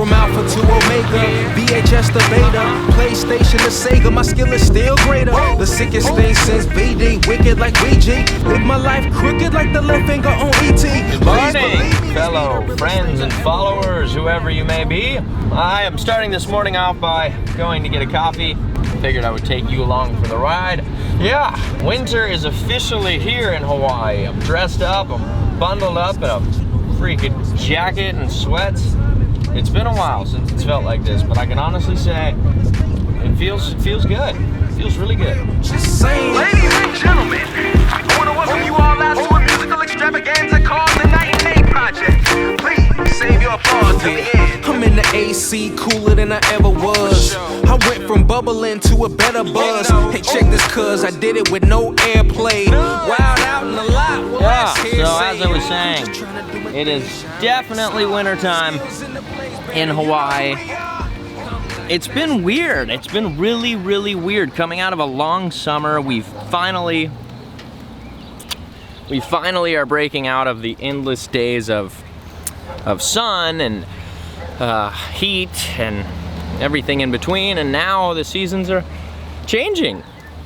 from Alpha to Omega, VHS to Beta, PlayStation to Sega, my skill is still greater. The sickest thing since BD, wicked like VG. Live my life crooked like the left finger on ET. Good morning, fellow friends and followers, whoever you may be. I am starting this morning out by going to get a coffee. Figured I would take you along for the ride. Yeah, winter is officially here in Hawaii. I'm dressed up, I'm bundled up in a freaking jacket and sweats. It's been a while since it's felt like this, but I can honestly say it feels good. It feels really good. Just saying. Ladies and gentlemen, I want to welcome you all out to a musical extravaganza called the Night and Day Project. Please save your applause to the end. I'm in the AC, cooler than I ever was. I went from bubbling to a better buzz. Hey, check this, cuz I did it with no airplay. Wild out in the lot. Yeah, so as I was saying, it is definitely wintertime in Hawaii. It's been weird. It's been really, really weird. Coming out of a long summer, we finally are breaking out of the endless days of sun and heat and everything in between, and now the seasons are changing.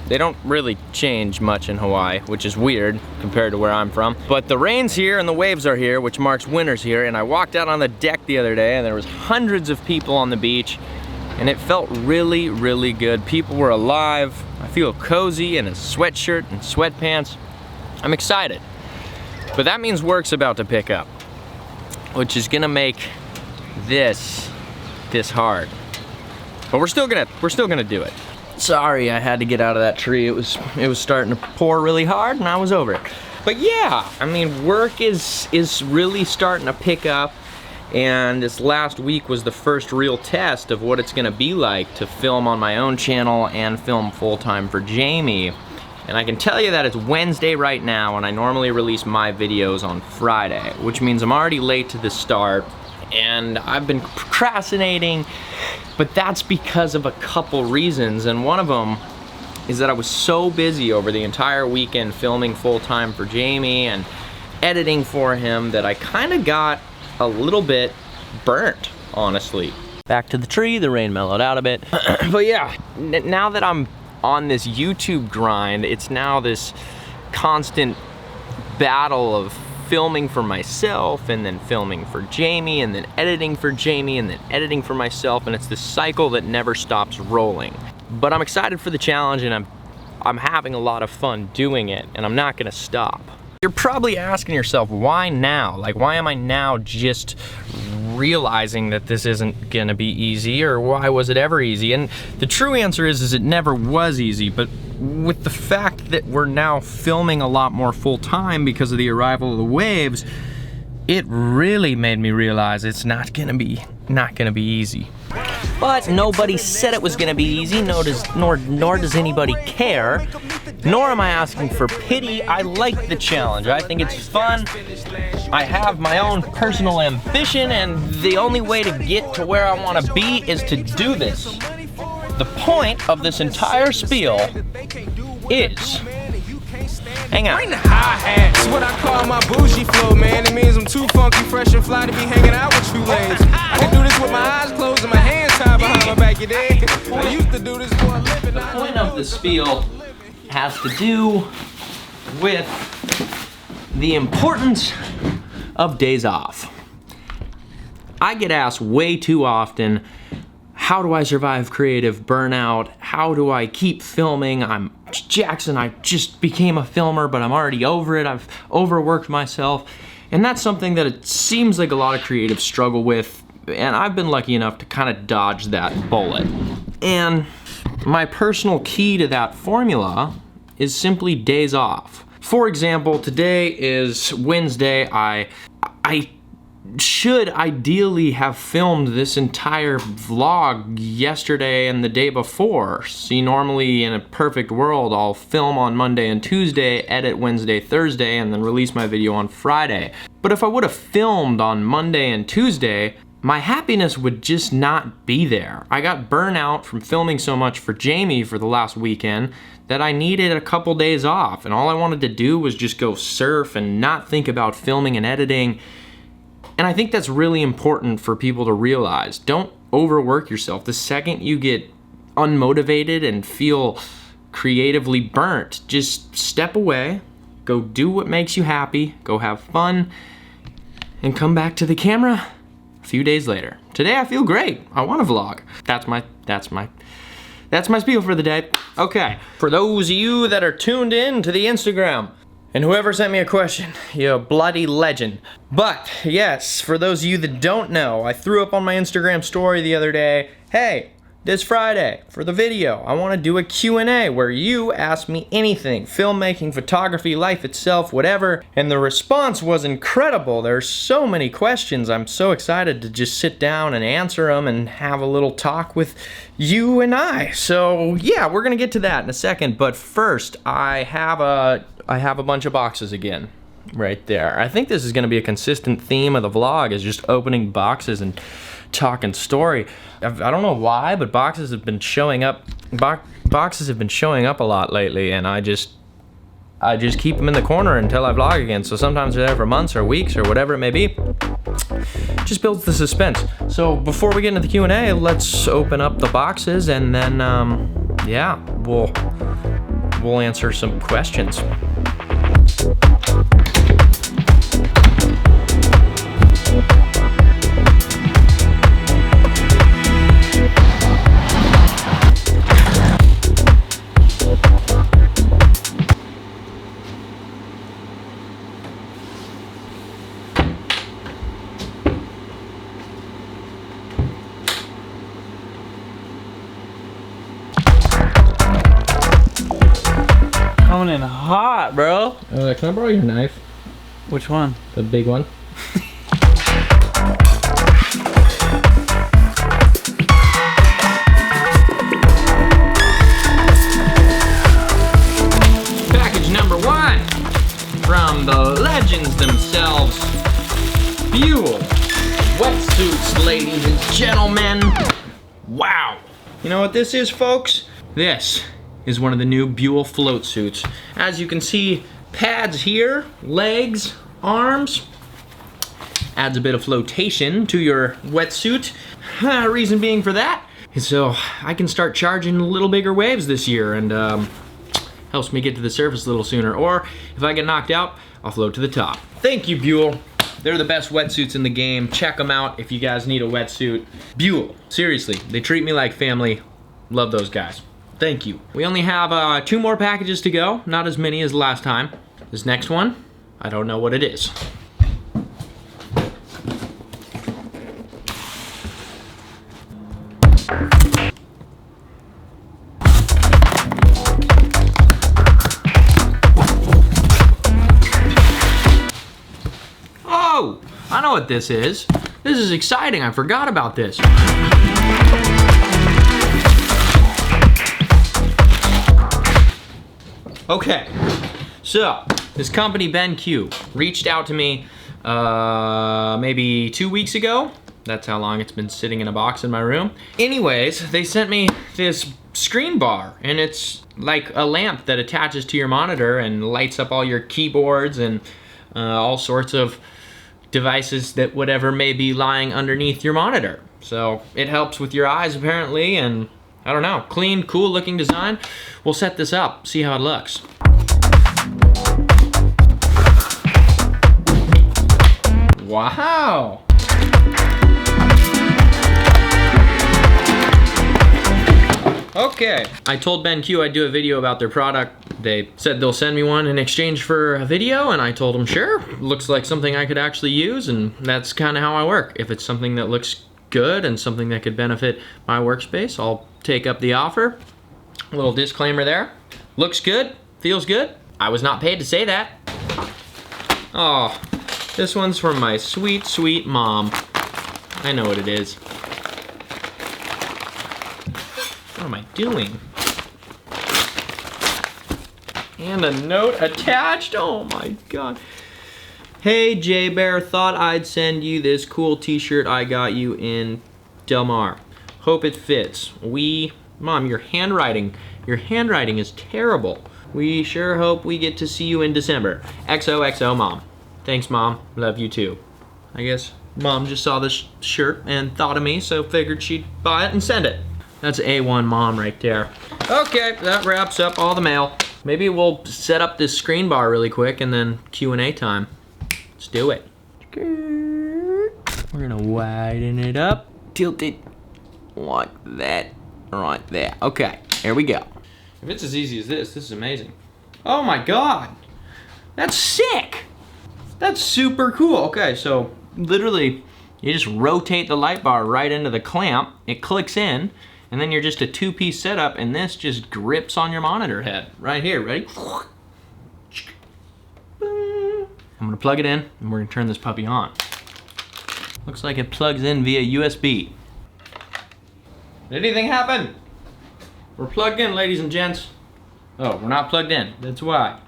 They don't really change much in Hawaii, which is weird compared to where I'm from. But the rain's here and the waves are here, which marks winter's here. And I walked out on the deck the other day and there was hundreds of people on the beach, and it felt really, really good. People were alive. I feel cozy in a sweatshirt and sweatpants. I'm excited. But that means work's about to pick up, which is gonna make this hard. But we're still gonna do it. Sorry, I had to get out of that tree. It was starting to pour really hard and I was over it. But yeah, I mean, work is really starting to pick up, and this last week was the first real test of what it's gonna be like to film on my own channel and film full-time for Jamie. And I can tell you that it's Wednesday right now, and I normally release my videos on Friday, which means I'm already late to the start, and I've been procrastinating, but that's because of a couple reasons, and one of them is that I was so busy over the entire weekend filming full-time for Jamie and editing for him that I kind of got a little bit burnt, honestly. Back to the tree, the rain mellowed out a bit. But yeah, now that I'm on this YouTube grind, it's now this constant battle of filming for myself and then filming for Jamie and then editing for Jamie and then editing for myself, and it's this cycle that never stops rolling. But I'm excited for the challenge, and I'm having a lot of fun doing it, and I'm not gonna stop. You're probably asking yourself, why now? Like, why am I now just realizing that this isn't gonna be easy, or why was it ever easy? And the true answer is it never was easy, but with the fact that we're now filming a lot more full-time because of the arrival of the waves, it really made me realize it's not gonna be easy. But nobody said it was gonna be easy, nor does anybody care, nor am I asking for pity. I like the challenge. I think it's fun. I have my own personal ambition, and the only way to get to where I wanna be is to do this. The point of this entire spiel is, hang on. Bring the hi-hat. It's what I call my bougie flow, man. It means I'm too funky, fresh, and fly to be hanging out with you ladies. I can do this with my eyes closed and my hands tied behind my back, you dig? I used to do this for a living. The point of the spiel has to do with the importance of days off. I get asked way too often, how do I survive creative burnout? How do I keep filming? I'm Jackson, I just became a filmer, but I'm already over it. I've overworked myself. And that's something that it seems like a lot of creatives struggle with, and I've been lucky enough to kind of dodge that bullet. And my personal key to that formula is simply days off. For example, today is Wednesday. I should ideally have filmed this entire vlog yesterday and the day before. See, normally in a perfect world, I'll film on Monday and Tuesday, edit Wednesday, Thursday, and then release my video on Friday. But if I would have filmed on Monday and Tuesday, my happiness would just not be there. I got burnout from filming so much for Jamie for the last weekend that I needed a couple days off, and all I wanted to do was just go surf and not think about filming and editing. And I think that's really important for people to realize. Don't overwork yourself. The second you get unmotivated and feel creatively burnt, just step away, go do what makes you happy, go have fun, and come back to the camera a few days later. Today I feel great. I want to vlog. That's my spiel for the day. Okay, for those of you that are tuned in to the Instagram, and whoever sent me a question, you're a bloody legend. But yes, for those of you that don't know, I threw up on my Instagram story the other day, hey, this Friday, for the video, I want to do a Q&A where you ask me anything, filmmaking, photography, life itself, whatever, and the response was incredible. There's so many questions. I'm so excited to just sit down and answer them and have a little talk with you and I. So yeah, we're gonna get to that in a second, but first, I have a bunch of boxes again, right there. I think this is gonna be a consistent theme of the vlog, is just opening boxes and talking story. I don't know why, but boxes have been showing up. Boxes have been showing up a lot lately, and I just keep them in the corner until I vlog again. So sometimes they're there for months or weeks or whatever it may be. Just builds the suspense. So before we get into the Q&A, let's open up the boxes, and then yeah, we'll answer some questions. Coming in hot, bro. Can I borrow your knife? Which one? The big one. Package number 1 from the legends themselves, Buell wetsuits, ladies and gentlemen. Wow. You know what this is, folks? This is one of the new Buell float suits. As you can see, pads here, legs, arms. Adds a bit of flotation to your wetsuit. Reason being for that is so I can start charging a little bigger waves this year, and helps me get to the surface a little sooner. Or if I get knocked out, I'll float to the top. Thank you, Buell. They're the best wetsuits in the game. Check them out if you guys need a wetsuit. Buell, seriously, they treat me like family. Love those guys. Thank you. We only have 2 more packages to go, not as many as last time. This next one, I don't know what it is. Oh, I know what this is. This is exciting, I forgot about this. Okay, so this company BenQ reached out to me maybe 2 weeks ago. That's how long it's been sitting in a box in my room. Anyways, they sent me this screen bar, and it's like a lamp that attaches to your monitor and lights up all your keyboards and all sorts of devices that whatever may be lying underneath your monitor. So it helps with your eyes apparently, and I don't know, clean, cool looking design. We'll set this up, see how it looks. Wow. Okay, I told BenQ I'd do a video about their product. They said they'll send me one in exchange for a video, and I told them sure. Looks like something I could actually use, and that's kind of how I work. If it's something that looks good and something that could benefit my workspace, I'll take up the offer. A little disclaimer there. Looks good, feels good. I was not paid to say that. Oh, this one's from my sweet, sweet mom. I know what it is. What am I doing? And a note attached, oh my God. Hey J Bear, thought I'd send you this cool t-shirt I got you in Del Mar. Hope it fits. Mom, your handwriting is terrible. We sure hope we get to see you in December. XOXO Mom. Thanks Mom, love you too. I guess Mom just saw this shirt and thought of me, so figured she'd buy it and send it. That's A1 mom right there. Okay, that wraps up all the mail. Maybe we'll set up this screen bar really quick and then Q&A time. Let's do it. We're gonna widen it up, tilt it like that, right there. Okay, here we go. If it's as easy as this is amazing. Oh my God, that's sick. That's super cool. Okay, so literally you just rotate the light bar right into the clamp, it clicks in, and then you're just a two-piece setup, and this just grips on your monitor head. Right here, ready? I'm gonna plug it in, and we're gonna turn this puppy on. Looks like it plugs in via USB. Did anything happen? We're plugged in, ladies and gents. Oh, we're not plugged in, that's why.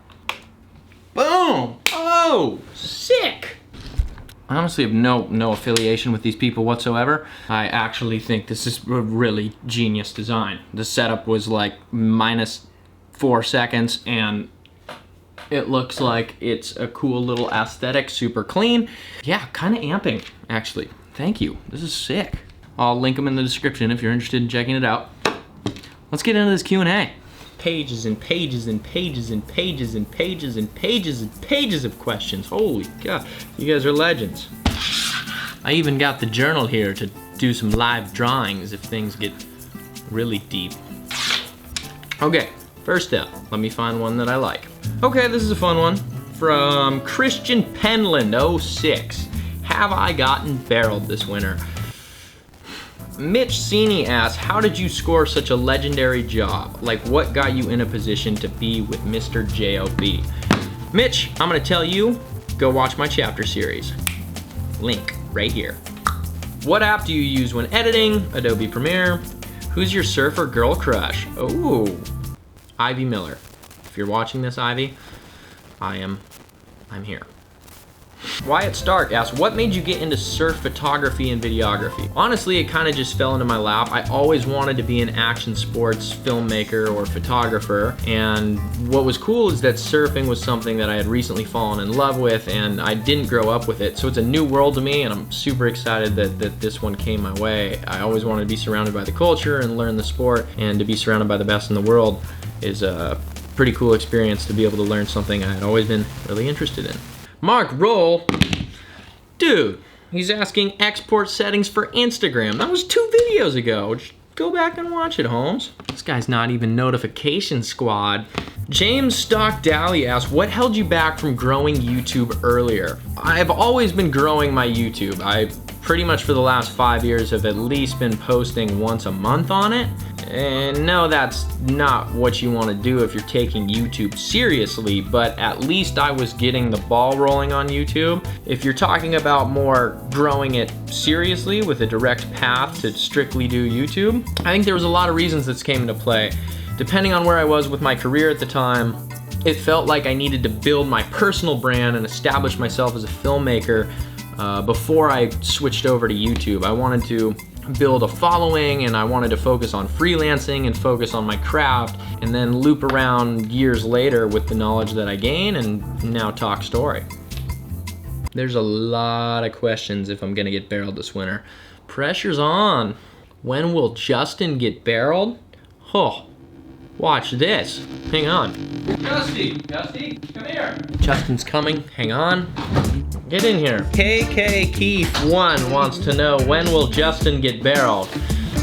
Boom! Oh, sick! I honestly have no affiliation with these people whatsoever. I actually think this is a really genius design. The setup was like -4 seconds, and it looks like it's a cool little aesthetic, super clean. Yeah, kind of amping, actually. Thank you, this is sick. I'll link them in the description if you're interested in checking it out. Let's get into this Q&A. Pages and pages and pages and pages and pages and pages and pages of questions. Holy God, you guys are legends. I even got the journal here to do some live drawings if things get really deep. Okay, first up, let me find one that I like. Okay, this is a fun one from Christian Penland 06. Have I gotten barreled this winter? Mitch Cini asks, how did you score such a legendary job? Like, what got you in a position to be with Mr. J.O.B.? Mitch, I'm gonna tell you, go watch my chapter series. Link right here. What app do you use when editing? Adobe Premiere. Who's your surfer girl crush? Oh, Ivy Miller. If you're watching this, Ivy, I'm here. Wyatt Stark asks, what made you get into surf photography and videography? Honestly, it kind of just fell into my lap. I always wanted to be an action sports filmmaker or photographer, and what was cool is that surfing was something that I had recently fallen in love with, and I didn't grow up with it, so it's a new world to me, and I'm super excited that this one came my way. I always wanted to be surrounded by the culture and learn the sport, and to be surrounded by the best in the world is a pretty cool experience to be able to learn something I had always been really interested in. Mark Roll, dude, he's asking export settings for Instagram. That was 2 videos ago. Just go back and watch it, Holmes. This guy's not even notification squad. James Stock Dally asks, what held you back from growing YouTube earlier? I've always been growing my YouTube. I pretty much for the last 5 years have at least been posting once a month on it. And no, that's not what you want to do if you're taking YouTube seriously, but at least I was getting the ball rolling on YouTube. If you're talking about more growing it seriously with a direct path to strictly do YouTube, I think there was a lot of reasons this came into play. Depending on where I was with my career at the time, it felt like I needed to build my personal brand and establish myself as a filmmaker before I switched over to YouTube. I wanted to build a following, and I wanted to focus on freelancing and focus on my craft, and then loop around years later with the knowledge that I gain and now talk story. There's a lot of questions if I'm gonna get barreled this winter. Pressure's on. When will Justin get barreled? Oh, watch this. Hang on. Justy, come here. Justin's coming, hang on. Get in here. KK Keith 1 wants to know, when will Justin get barreled?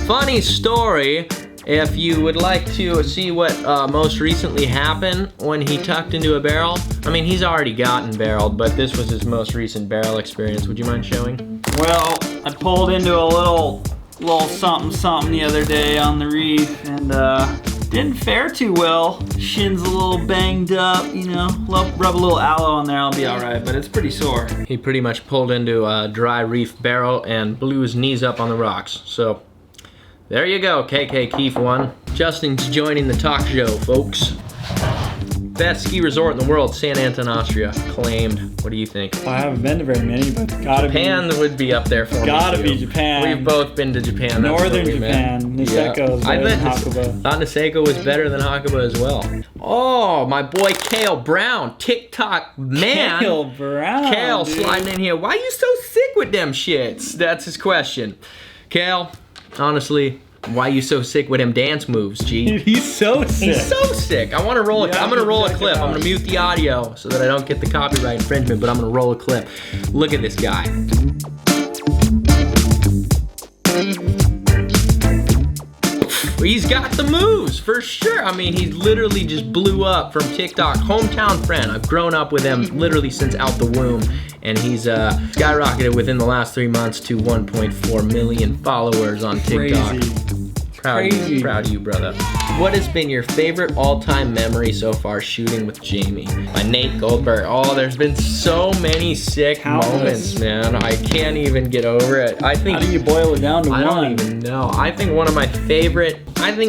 Funny story, if you would like to see what most recently happened when he tucked into a barrel. I mean, he's already gotten barreled, but this was his most recent barrel experience. Would you mind showing? Well, I pulled into a little something the other day on the reef, and didn't fare too well. Shin's a little banged up, you know. Rub a little aloe on there, I'll be all right, but it's pretty sore. He pretty much pulled into a dry reef barrel and blew his knees up on the rocks. So there you go, KK Keith 1. Justin's joining the talk show, folks. Best ski resort in the world, San Anton, Austria. Claimed. What do you think? I haven't been to very many, but gotta Japan would be up there for me. Gotta be too. Japan. We've both been to Japan. That's Northern where we met. Japan. Niseko is better than Hakuba. Thought Niseko was better than Hakuba as well. Oh, my boy Kale Brown, TikTok man. Kale Brown, Kale dude. sliding in here. Why you so sick with them shits? That's his question. Kale, honestly, why you so sick with them dance moves, G? Dude, he's so sick. He's so sick. I want to roll it. Yeah, I'm gonna roll a check it clip. I'm out. gonna mute the audio so that I don't get the copyright infringement. But I'm gonna roll a clip. Look at this guy. He's got the moves for sure. I mean, he literally just blew up from TikTok. Hometown friend. I've grown up with him literally since out the womb, and he's skyrocketed within the last 3 months to 1.4 million followers on TikTok. Crazy. Proud of you, brother. What has been your favorite all-time memory so far shooting with Jamie? By Nate Goldberg. Oh, there's been so many sick moments, man. I can't even get over it. I think. How do you boil it down to I one? don't even know. I think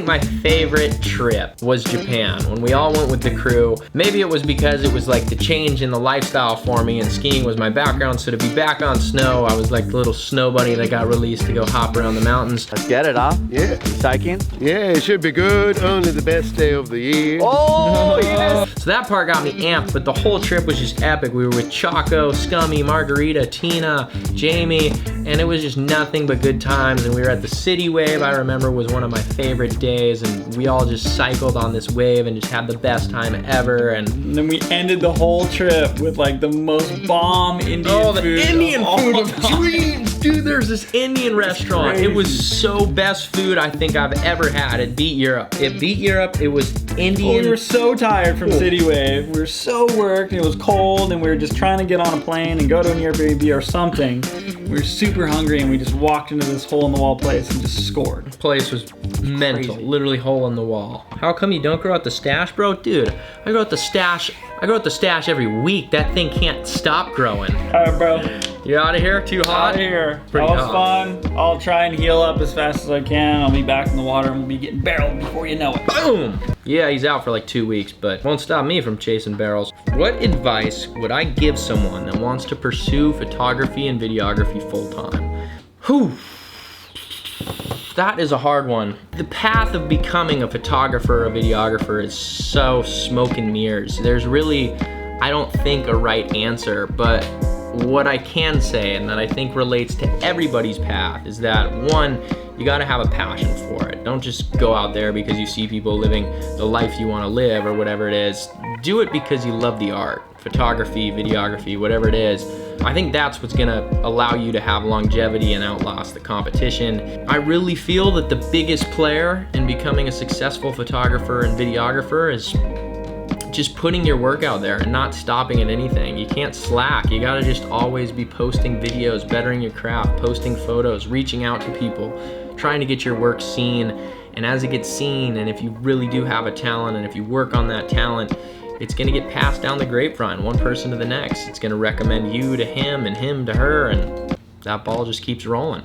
my favorite trip was Japan, when we all went with the crew. Maybe it was because it was like the change in the lifestyle for me, and skiing was my background, so to be back on snow, I was like the little snow bunny that got released to go hop around the mountains. Let's get it, huh? Yeah. Psyching? Yeah, it should be good. Only the best day of the year. Oh, yes! So that part got me amped, but the whole trip was just epic. We were with Choco, Scummy, Margarita, Tina, Jamie, and it was just nothing but good times. And we were at the City Wave, I remember, was one of my favorite days, and we all just cycled on this wave and just had the best time ever. And then we ended the whole trip with like the most bomb Indian food. the Indian food of time. dreams, dude. There's this Indian restaurant. crazy. It was so best food I think I've ever had. It beat Europe. It was Indian. Well, we were so tired from City Wave. We were so worked, and it was cold, and we were just trying to get on a plane and go to an Airbnb or something. We were super hungry, and we just walked into this hole-in-the-wall place and just scored. Place was mental, crazy. literally hole in the wall. How come you don't grow out the stash, bro? Dude, I grow out the stash every week. That thing can't stop growing. All right, bro. You out of here? Too hot? Out of here. Pretty That was hot. fun. I'll try and heal up as fast as I can. I'll be back in the water, and we'll be getting barreled before you know it. Boom! Yeah, he's out for like 2 weeks, but won't stop me from chasing barrels. What advice would I give someone that wants to pursue photography and videography full time? Whew. That is a hard one. The path of becoming a photographer or a videographer is so smoke and mirrors. There's really, I don't think, a right answer, but what I can say, and that I think relates to everybody's path, is that one, you gotta have a passion for it. Don't just go out there because you see people living the life you wanna live or whatever it is. Do it because you love the art. Photography, videography, whatever it is. I think that's what's gonna allow you to have longevity and outlast the competition. I really feel that the biggest player in becoming a successful photographer and videographer is just putting your work out there and not stopping at anything. You can't slack. You gotta just always be posting videos, bettering your craft, posting photos, reaching out to people, trying to get your work seen. And as it gets seen, and if you really do have a talent, and if you work on that talent, it's gonna get passed down the grapevine, one person to the next. It's gonna recommend you to him and him to her, and that ball just keeps rolling.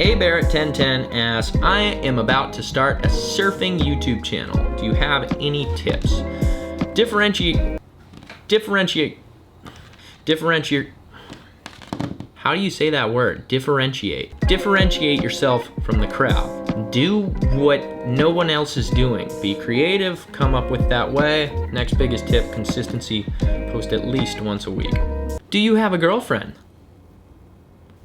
A Barrett 1010 asks, I am about to start a surfing YouTube channel. Do you have any tips? Differentiate. How do you say that word? Differentiate. Differentiate yourself from the crowd. Do what no one else is doing. Be creative, come up with that way. Next biggest tip, consistency. Post at least once a week. Do you have a girlfriend?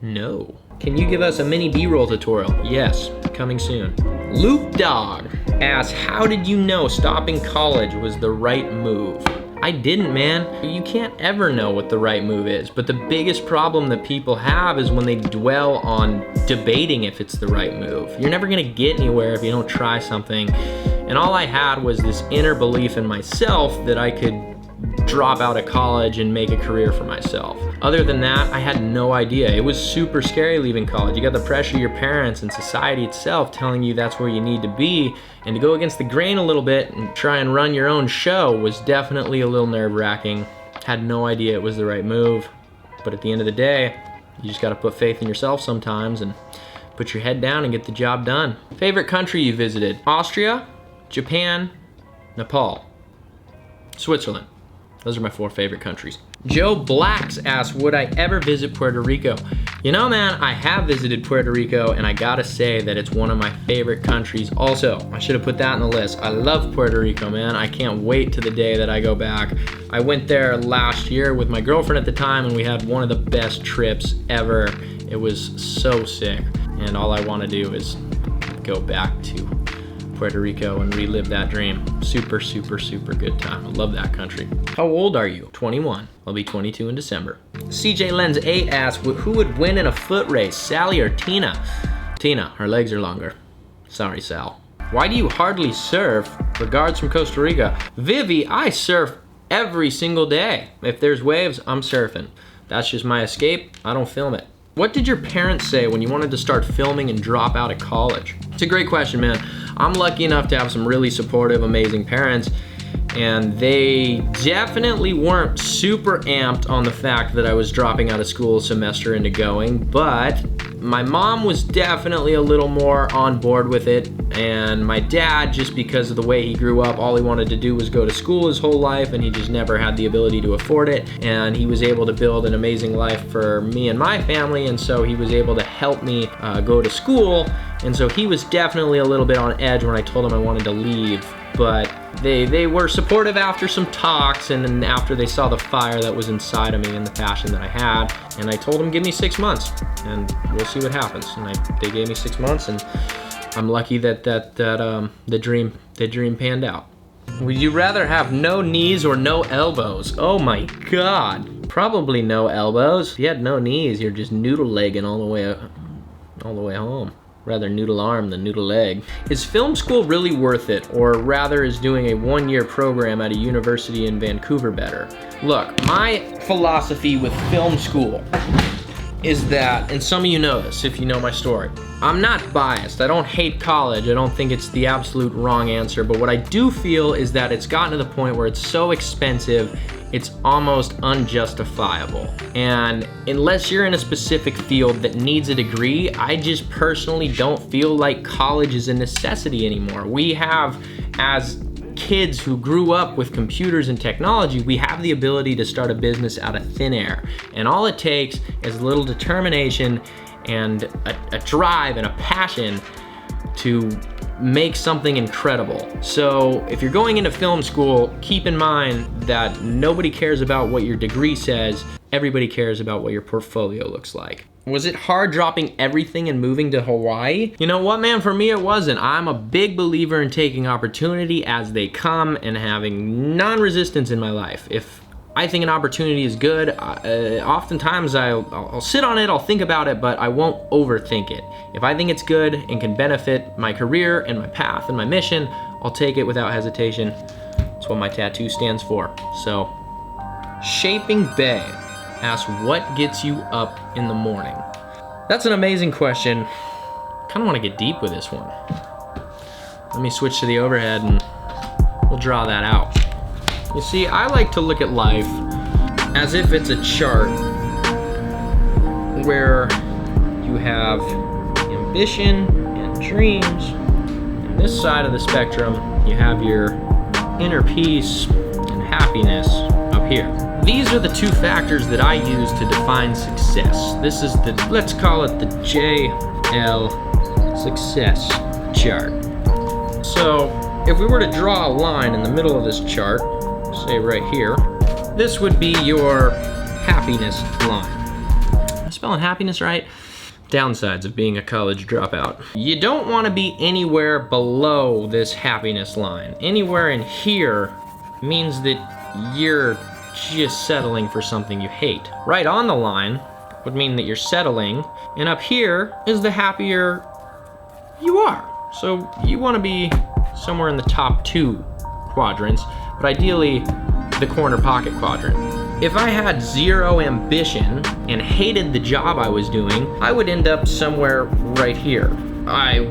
No. Can you give us a mini B-roll tutorial? Yes, coming soon. Luke Dog asks, how did you know stopping college was the right move? I didn't, man. You can't ever know what the right move is, but the biggest problem that people have is when they dwell on debating if it's the right move. You're never gonna get anywhere if you don't try something. And all I had was this inner belief in myself that I could drop out of college and make a career for myself. Other than that, I had no idea. It was super scary leaving college. You got the pressure of your parents and society itself telling you that's where you need to be, and to go against the grain a little bit and try and run your own show was definitely a little nerve-wracking. Had no idea it was the right move, but at the end of the day, you just gotta put faith in yourself sometimes and put your head down and get the job done. Favorite country you visited? Austria, Japan, Nepal. Switzerland. Those are my 4 favorite countries. Joe Blacks asks, would I ever visit Puerto Rico? You know, man, I have visited Puerto Rico, and I gotta say that it's one of my favorite countries also. I should have put that on the list. I love Puerto Rico, man. I can't wait to the day that I go back. I went there last year with my girlfriend at the time, and we had one of the best trips ever. It was so sick, and all I wanna do is go back to Puerto Rico and relive that dream. Super, super, super good time. I love that country. How old are you? 21. I'll be 22 in December. CJ Lens 8 asks, who would win in a foot race, Sally or Tina? Tina, her legs are longer. Sorry, Sal. Why do you hardly surf? Regards from Costa Rica. Vivi, I surf every single day. If there's waves, I'm surfing. That's just my escape. I don't film it. What did your parents say when you wanted to start filming and drop out of college? It's a great question, man. I'm lucky enough to have some really supportive, amazing parents, and they definitely weren't super amped on the fact that I was dropping out of school a semester into going, but my mom was definitely a little more on board with it, and my dad, just because of the way he grew up, all he wanted to do was go to school his whole life, and he just never had the ability to afford it, and he was able to build an amazing life for me and my family, and so he was able to help me go to school, and so he was definitely a little bit on edge when I told him I wanted to leave, but they were supportive after some talks, and then after they saw the fire that was inside of me and the passion that I had, and I told them, give me 6 months and we'll see what happens. And they gave me 6 months, and I'm lucky that the dream panned out. Would you rather have no knees or no elbows? Oh my God, probably no elbows. If you had no knees, you're just noodle legging all the way home. Rather noodle arm than noodle leg. Is film school really worth it, or rather is doing a 1-year program at a university in Vancouver better? Look, my philosophy with film school is that, and some of you know this if you know my story, I'm not biased. I don't hate college. I don't think it's the absolute wrong answer, but what I do feel is that it's gotten to the point where it's so expensive it's almost unjustifiable. And unless you're in a specific field that needs a degree, I just personally don't feel like college is a necessity anymore. We have, as kids who grew up with computers and technology, we have the ability to start a business out of thin air. And all it takes is a little determination and a drive and a passion to make something incredible. So if you're going into film school, keep in mind that nobody cares about what your degree says, everybody cares about what your portfolio looks like. Was it hard dropping everything and moving to Hawaii? You know what, man, for me it wasn't. I'm a big believer in taking opportunity as they come and having non-resistance in my life. If I think an opportunity is good, oftentimes I'll sit on it, I'll think about it, but I won't overthink it. If I think it's good and can benefit my career and my path and my mission, I'll take it without hesitation. That's what my tattoo stands for. So, Shaping Bay asks, what gets you up in the morning? That's an amazing question. Kind of want to get deep with this one. Let me switch to the overhead and we'll draw that out. You see, I like to look at life as if it's a chart where you have ambition and dreams. On this side of the spectrum, you have your inner peace and happiness up here. These are the 2 factors that I use to define success. This is the, let's call it the JL success chart. So if we were to draw a line in the middle of this chart, say right here, this would be your happiness line. Am I spelling happiness right? Downsides of being a college dropout. You don't want to be anywhere below this happiness line. Anywhere in here means that you're just settling for something you hate. Right on the line would mean that you're settling, and up here is the happier you are. So you want to be somewhere in the top 2 quadrants, but ideally the corner pocket quadrant. If I had 0 ambition and hated the job I was doing, I would end up somewhere right here. I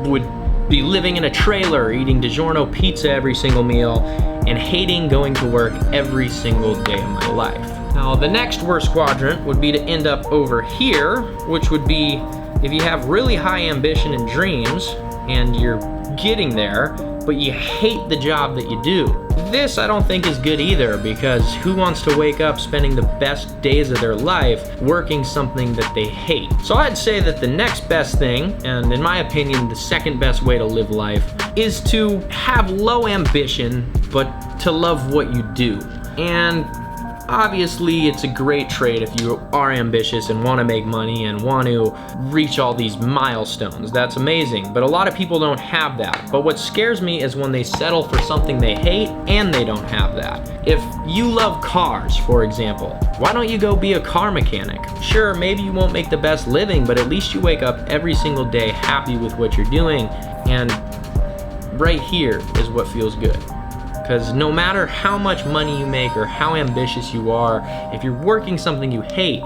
would be living in a trailer, eating DiGiorno pizza every single meal, and hating going to work every single day of my life. Now, the next worst quadrant would be to end up over here, which would be if you have really high ambition and dreams, and you're getting there, but you hate the job that you do. This I don't think is good either, because who wants to wake up spending the best days of their life working something that they hate? So I'd say that the next best thing, and in my opinion the second best way to live life, is to have low ambition but to love what you do. And obviously it's a great trait if you are ambitious and want to make money and want to reach all these milestones. That's amazing, but a lot of people don't have that. But what scares me is when they settle for something they hate and they don't have that. If you love cars, for example, why don't you go be a car mechanic? Sure, maybe you won't make the best living, but at least you wake up every single day happy with what you're doing, and right here is what feels good. Because no matter how much money you make or how ambitious you are, if you're working something you hate,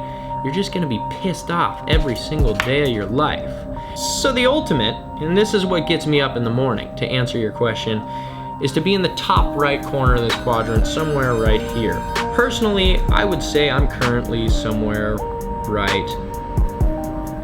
you're just gonna be pissed off every single day of your life. So the ultimate, and this is what gets me up in the morning, to answer your question, is to be in the top right corner of this quadrant, somewhere right here. Personally, I would say I'm currently somewhere right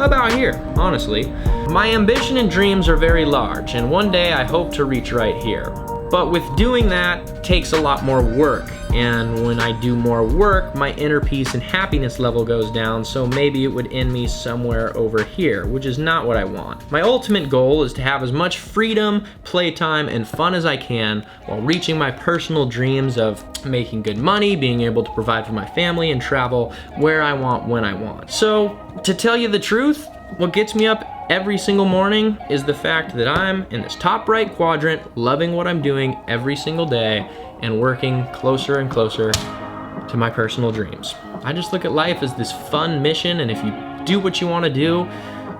about here, honestly. My ambition and dreams are very large, and one day I hope to reach right here. But with doing that takes a lot more work, and when I do more work, my inner peace and happiness level goes down, so maybe it would end me somewhere over here, which is not what I want. My ultimate goal is to have as much freedom, playtime, and fun as I can while reaching my personal dreams of making good money, being able to provide for my family, and travel where I want, when I want. So, to tell you the truth, what gets me up every single morning is the fact that I'm in this top right quadrant, loving what I'm doing every single day and working closer and closer to my personal dreams. I just look at life as this fun mission, and if you do what you want to do,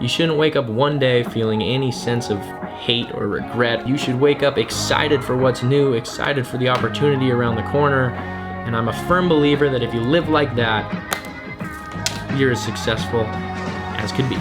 you shouldn't wake up one day feeling any sense of hate or regret. You should wake up excited for what's new, excited for the opportunity around the corner, and I'm a firm believer that if you live like that, you're as successful as could be.